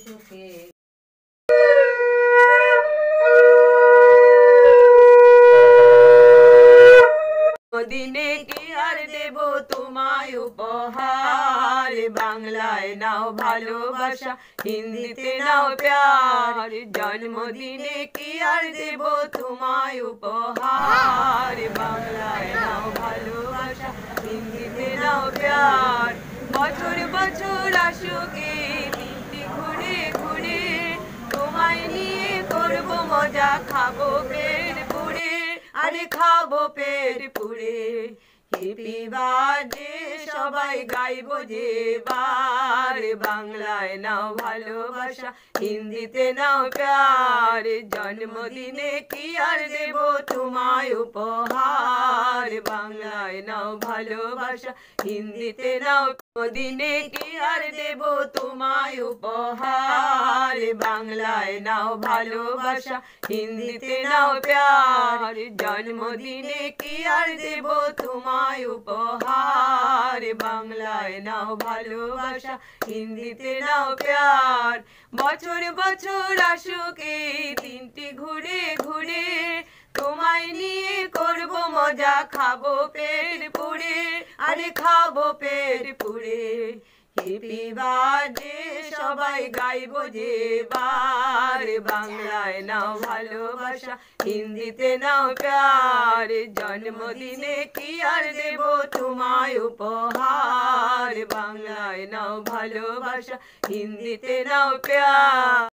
সুখে। দিনে কি আর দেব তোমায় উপহার, বাংলায় নাও ভালোবাসা, হিন্দিতে নাও প্যার। জন্মদিনে কি আর দেব তোমায় উপহার, বাংলায় নাও ভালোবাসা, হিন্দিতে নাও প্যার। বছর বছর আসুক এই দিনটি ঘুরে ঘুরে, তোমায় নিয়ে করবো মজা, খাবো পেট পুড়ে, আরে খাবো পেট পুড়ে। হ্যাপি বার্থডে সবাই গাইবো যে বার, বাংলায় নাও ভালোবাসা, হিন্দিতে নাও প্যার। জন্মদিনে কি আর দেব তোমায় উপহার, বাংলায় নাও ভালোবাসা, হিন্দিতে নাও। দিনে কি আর দেব তোমায় উপহার, বাংলায় নাও ভালোবাসা, হিন্দিতে নাও প্যার। জন্মদিনে কি আর দেব তোমায় উপহার, বাংলায় নাও ভালোবাসা, হিন্দিতে নাও প্যার। বছর বছর আসুক এই দিনটি ঘুরে ঘুরে, তোমায় নিয়ে করবো মজা, খাবো পেট পুড়ে, আরে খাবো পেট পুড়ে। হ্যাপি বার্থডে সবাই গাইবো যে বার, বাংলায় নাও ভালোবাসা, হিন্দিতে নাও প্যার। জন্মদিনে কি আর দেব তোমায় উপহার, বাংলায় নাও ভালোবাসা, হিন্দিতে নাও প্যার।